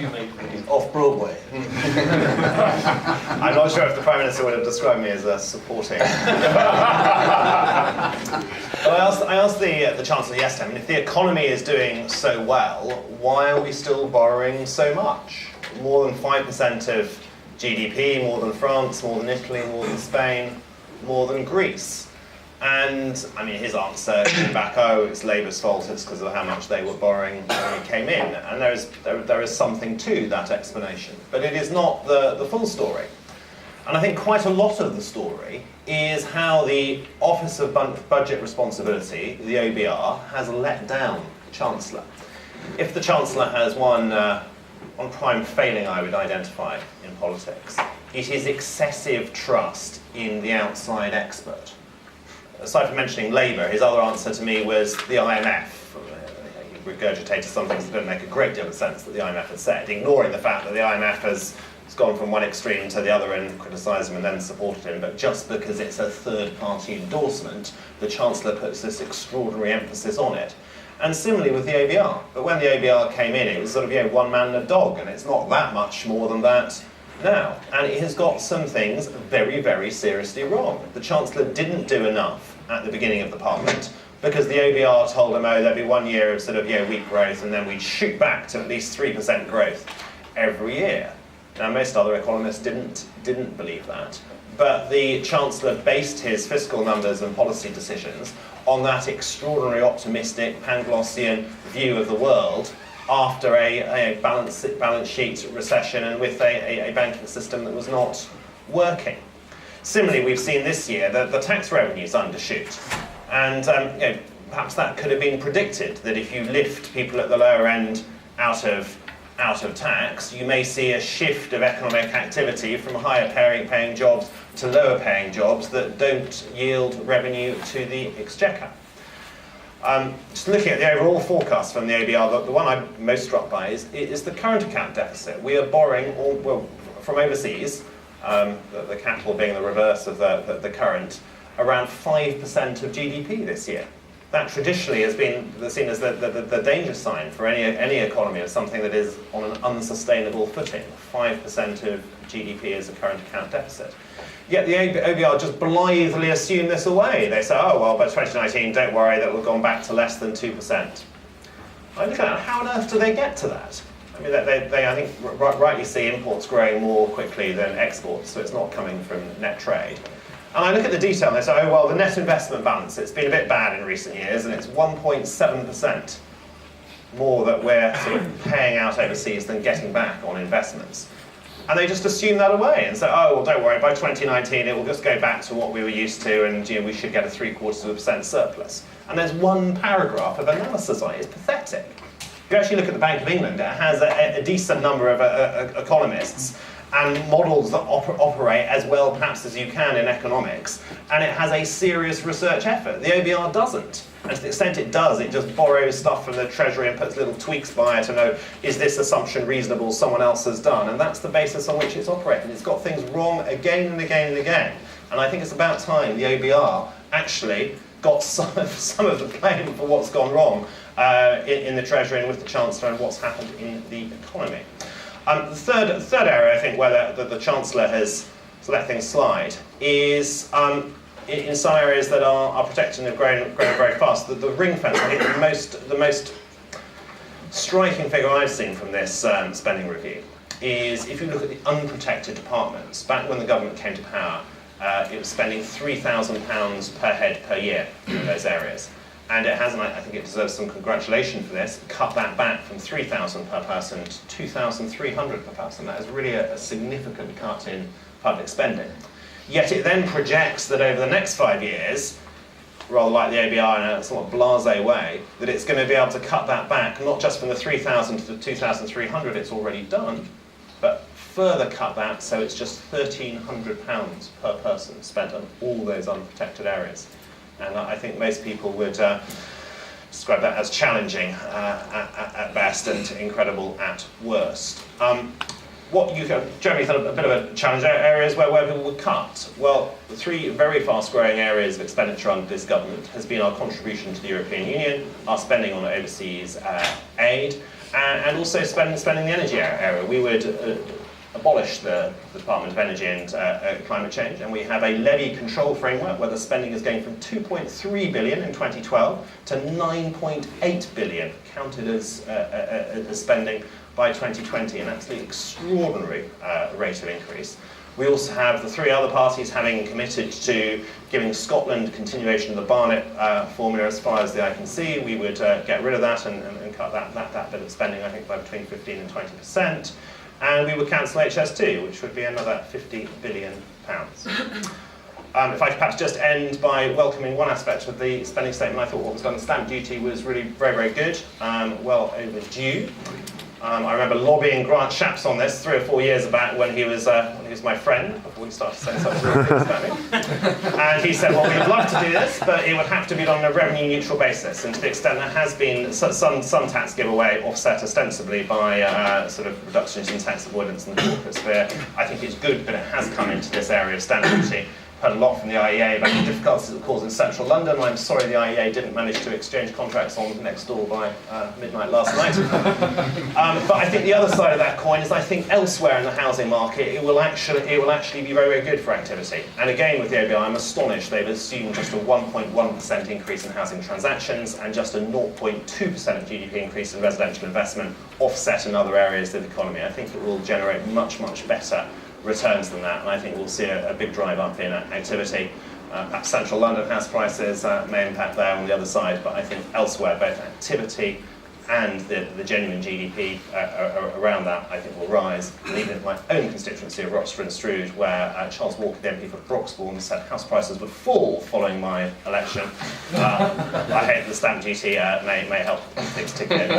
Off-Broadway. I'm not sure if the Prime Minister would have described me as supporting. But I asked the Chancellor yesterday, I mean, if the economy is doing so well, why are we still borrowing so much? More than 5% of GDP, more than France, more than Italy, more than Spain, more than Greece. And, I mean, his answer came back, oh, it's Labour's fault, it's because of how much they were borrowing when we came in. And there is something to that explanation. But it is not the full story. And I think quite a lot of the story is how the Office of Budget Responsibility, the OBR, has let down the Chancellor. If the Chancellor has one prime failing I would identify in politics, it is excessive trust in the outside expert. Aside from mentioning Labour, his other answer to me was the IMF. He regurgitated some things that don't make a great deal of sense that the IMF had said, ignoring the fact that the IMF has gone from one extreme to the other and criticised him and then supported him, but just because it's a third-party endorsement, the Chancellor puts this extraordinary emphasis on it. And similarly with the OBR. But when the OBR came in, it was sort of, one man and a dog, and it's not that much more than that now. And it has got some things very, very seriously wrong. The Chancellor didn't do enough at the beginning of the Parliament, because the OBR told him, oh, there'd be 1 year of sort of weak growth, and then we'd shoot back to at least 3% growth every year. Now, most other economists didn't believe that, but the Chancellor based his fiscal numbers and policy decisions on that extraordinary optimistic Panglossian view of the world after a balance sheet recession and with a banking system that was not working. Similarly, we've seen this year that the tax revenues undershoot, and perhaps that could have been predicted, that if you lift people at the lower end out of tax, you may see a shift of economic activity from higher paying jobs to lower paying jobs that don't yield revenue to the exchequer. Just looking at the overall forecast from the OBR, the one I'm most struck by is the current account deficit. We are borrowing from overseas, the capital being the reverse of the current, around 5% of GDP this year. That traditionally has been seen as the danger sign for any economy of something that is on an unsustainable footing. 5% of GDP is a current account deficit. Yet the OBR just blithely assume this away. They say, oh, well, by 2019, don't worry, that we've gone back to less than 2%. I look at that, how on earth do they get to that? I mean, they I think, rightly see imports growing more quickly than exports, so it's not coming from net trade. And I look at the detail and they say, oh, well, the net investment balance, it's been a bit bad in recent years, and it's 1.7% more that we're sort of paying out overseas than getting back on investments. And they just assume that away and say, oh, well, don't worry, by 2019 it will just go back to what we were used to, and we should get a 0.75% surplus. And there's one paragraph of analysis on it. It's pathetic. If you actually look at the Bank of England, it has a decent number of economists and models that operate as well perhaps as you can in economics, and it has a serious research effort. The OBR doesn't. And to the extent it does, it just borrows stuff from the Treasury and puts little tweaks by it to know, is this assumption reasonable, someone else has done, and that's the basis on which it's operating. It's got things wrong again and again and again. And I think it's about time the OBR actually got some of the blame for what's gone wrong in the Treasury and with the Chancellor and what's happened in the economy. The third area, I think, where the Chancellor has let things slide is in some areas that are protected and have grown very fast. The ring fence, I think the most striking figure I've seen from this spending review is if you look at the unprotected departments. Back when the government came to power, it was spending £3,000 per head per year in those areas. And it has, and I think it deserves some congratulation for this, cut that back from 3,000 per person to 2,300 per person. That is really a significant cut in public spending. Yet it then projects that over the next 5 years, rather like the OBR in a somewhat blasé way, that it's going to be able to cut that back, not just from the 3,000 to the 2,300 it's already done, but further cut that so it's just £1,300 per person spent on all those unprotected areas. And I think most people would describe that as challenging at best and incredible at worst. Jeremy thought a bit of a challenge areas where people would cut. Well, the three very fast-growing areas of expenditure under this government has been our contribution to the European Union, our spending on overseas aid, and also spending the energy area. We would abolish the Department of Energy and Climate Change, and we have a levy control framework where the spending is going from 2.3 billion in 2012 to 9.8 billion counted as spending by 2020, an absolutely extraordinary rate of increase. We also have the three other parties having committed to giving Scotland continuation of the Barnett formula as far as the eye can see. We would get rid of that and cut that bit of spending, I think, by between 15 and 20%. And we would cancel HS2, which would be another £50 billion. If I could perhaps just end by welcoming one aspect of the spending statement, I thought what was done on stamp duty was really very, very good, well overdue. I remember lobbying Grant Shapps on this 3 or 4 years back when he was my friend, before he started saying such real things about me. And he said, well, we'd love to do this, but it would have to be done on a revenue neutral basis. And to the extent there has been some tax giveaway offset ostensibly by sort of reductions in tax avoidance in the corporate sphere, I think it's good, but it has come into this area of stamp duty. Heard a lot from the IEA about the difficulties it caused in central London. I'm sorry the IEA didn't manage to exchange contracts on next door by midnight last night. But I think the other side of that coin is I think elsewhere in the housing market it will actually be very, very good for activity. And again with the OBI, I'm astonished they've assumed just a 1.1% increase in housing transactions and just a 0.2% of GDP increase in residential investment offset in other areas of the economy. I think it will generate much, much better returns than that, and I think we'll see a big drive up in activity. Perhaps central London house prices may impact there on the other side, but I think elsewhere both activity and the genuine GDP around that I think will rise. And even in my own constituency of Roxburgh and Strood, where Charles Walker, the MP for Broxbourne, said house prices would fall following my election, I hope the stamp duty may help things tick over.